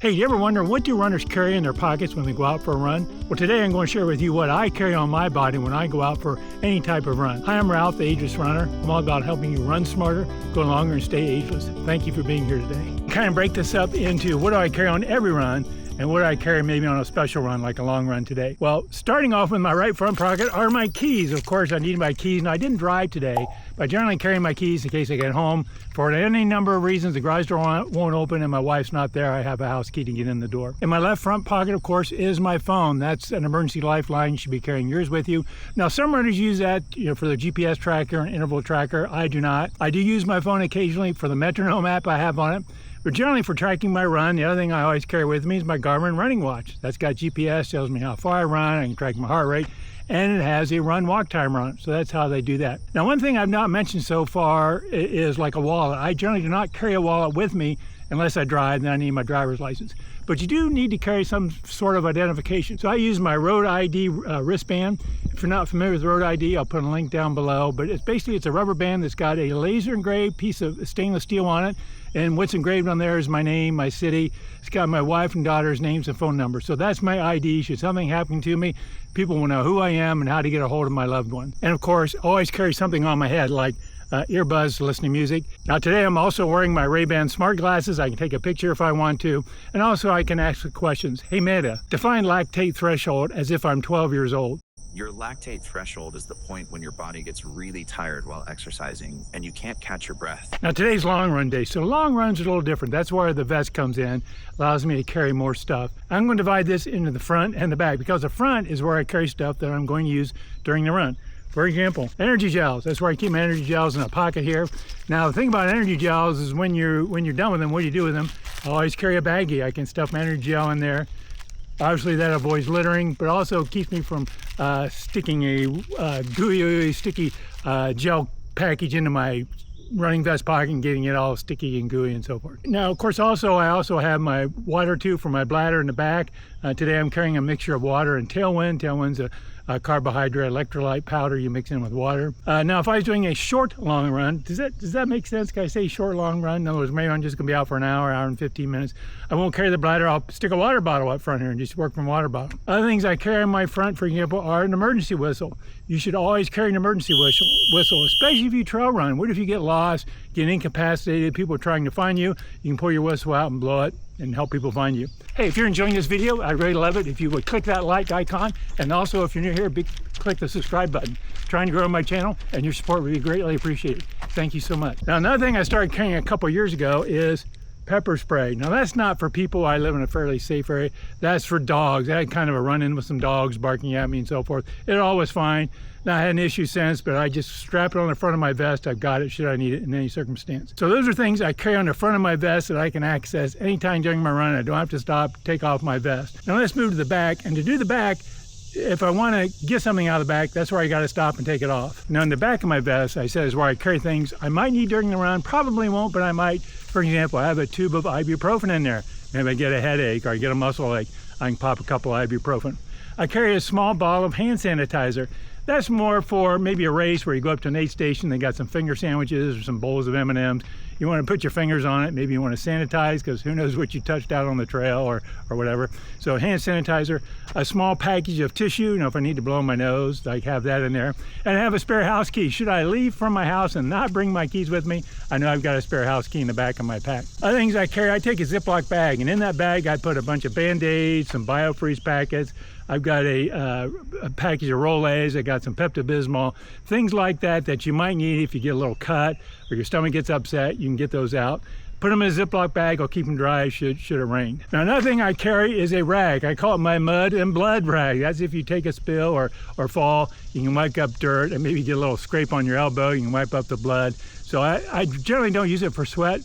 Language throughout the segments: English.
Hey, do you ever wonder what do runners carry in their pockets when they go out for a run? Well, today I'm going to share with you what I carry on my body when I go out for any type of run. Hi, I'm Ralph, the Ageless Runner. I'm all about helping you run smarter, go longer, and stay ageless. Thank you for being here today. Kind of break this up into what do I carry on every run and what do I carry maybe on a special run like a long run today. Well, starting off with my right front pocket are my keys. Of course, I need my keys, and I didn't drive today, but I generally carry my keys in case I get home. For any number of reasons, the garage door won't open and my wife's not there, I have a house key to get in the door. In my left front pocket, of course, is my phone. That's an emergency lifeline. You should be carrying yours with you. Now, some runners use that, for their GPS tracker and interval tracker. I do not. I do use my phone occasionally for the metronome app I have on it. But generally for tracking my run, the other thing I always carry with me is my Garmin running watch. That's got GPS, tells me how far I run, I can track my heart rate, and it has a run walk timer on it. So that's how they do that. Now, one thing I've not mentioned so far is like a wallet. I generally do not carry a wallet with me unless I drive, then I need my driver's license. But you do need to carry some sort of identification. So I use my Road ID wristband. If you're not familiar with Road ID, I'll put a link down below. But it's a rubber band that's got a laser engraved piece of stainless steel on it. And what's engraved on there is my name, my city. It's got my wife and daughter's names and phone numbers. So that's my ID. Should something happen to me, people will know who I am and how to get a hold of my loved one. And of course, always carry something on my head like earbuds to listen to music. Now today I'm also wearing my Ray-Ban smart glasses. I can take a picture if I want to. And also I can ask questions. Hey Meta, define lactate threshold as if I'm 12 years old. Your lactate threshold is the point when your body gets really tired while exercising and you can't catch your breath. Now today's long run day, so long runs are a little different. That's where the vest comes in, allows me to carry more stuff. I'm going to divide this into the front and the back because the front is where I carry stuff that I'm going to use during the run. For example, energy gels. That's where I keep my energy gels in a pocket here. Now the thing about energy gels is when you're done with them, what do you do with them? I always carry a baggie. I can stuff my energy gel in there. Obviously that avoids littering, but also keeps me from sticking a gooey, sticky gel package into my running vest pocket and getting it all sticky and gooey and so forth. Now, of course, I also have my water tube for my bladder in the back. Today I'm carrying a mixture of water and Tailwind. Tailwind's a carbohydrate electrolyte powder you mix in with water. Now, if I was doing a short long run, does that make sense? Can I say short long run? In other words, maybe I'm just gonna be out for an hour and 15 minutes. I won't carry the bladder. I'll stick a water bottle up front here and just work from water bottle. Other things I carry in my front, for example, are an emergency whistle. You should always carry an emergency whistle, especially if you trail run. What if you get lost, get incapacitated, people are trying to find you? You can pull your whistle out and blow it and help people find you. Hey, if you're enjoying this video, I'd really love it if you would click that like icon, and also if you're new here, click the subscribe button. I'm trying to grow my channel, and your support would be greatly appreciated. Thank you so much. Now, another thing I started carrying a couple years ago is pepper spray. Now that's not for people. I live in a fairly safe area. That's for dogs. I had kind of a run-in with some dogs barking at me and so forth. It all was fine. Now I had an issue since, but I just strap it on the front of my vest. I've got it should I need it in any circumstance. So those are things I carry on the front of my vest that I can access anytime during my run. I don't have to stop, take off my vest. Now let's move to the back. And to do the back, if I want to get something out of the back, that's where I got to stop and take it off. Now in the back of my vest, I said, is where I carry things I might need during the run. Probably won't, but I might. For example, I have a tube of ibuprofen in there. Maybe I get a headache or I get a muscle ache. I can pop a couple of ibuprofen. I carry a small bottle of hand sanitizer. That's more for maybe a race where you go up to an aid station, they got some finger sandwiches or some bowls of M&Ms. You want to put your fingers on it. Maybe you want to sanitize because who knows what you touched out on the trail or whatever. So hand sanitizer, a small package of tissue, if I need to blow my nose, I have that in there. And I have a spare house key. Should I leave from my house and not bring my keys with me? I know I've got a spare house key in the back of my pack. Other things I carry, I take a Ziploc bag, and in that bag I put a bunch of Band-Aids, some BioFreeze packets. I've got a package of Rolaids. I got some Pepto-Bismol, things like that you might need if you get a little cut or your stomach gets upset. You can get those out. Put them in a Ziploc bag. I'll keep them dry should it rain. Now another thing I carry is a rag. I call it my mud and blood rag. That's if you take a spill or fall, you can wipe up dirt and maybe get a little scrape on your elbow. You can wipe up the blood. So I generally don't use it for sweat.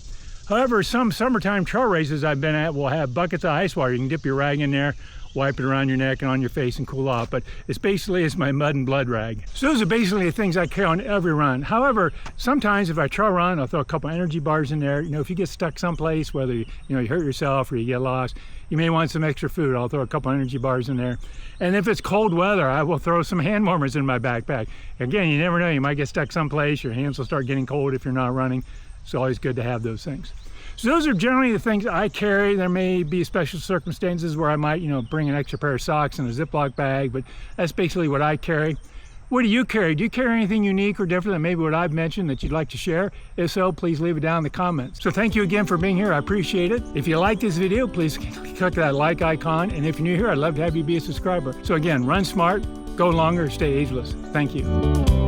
However, some summertime trail races I've been at will have buckets of ice water. You can dip your rag in there, wipe it around your neck and on your face and cool off. But it's my mud and blood rag. So those are basically the things I carry on every run. However, sometimes if I trail run, I'll throw a couple energy bars in there. If you get stuck someplace, whether you hurt yourself or you get lost, you may want some extra food. I'll throw a couple energy bars in there. And if it's cold weather, I will throw some hand warmers in my backpack. Again, you never know, you might get stuck someplace, your hands will start getting cold if you're not running. It's always good to have those things. So those are generally the things I carry. There may be special circumstances where I might, bring an extra pair of socks in a Ziploc bag, but that's basically what I carry. What do you carry? Do you carry anything unique or different than maybe what I've mentioned that you'd like to share? If so, please leave it down in the comments. So thank you again for being here. I appreciate it. If you like this video, please click that like icon. And if you're new here, I'd love to have you be a subscriber. So again, run smart, go longer, stay ageless. Thank you.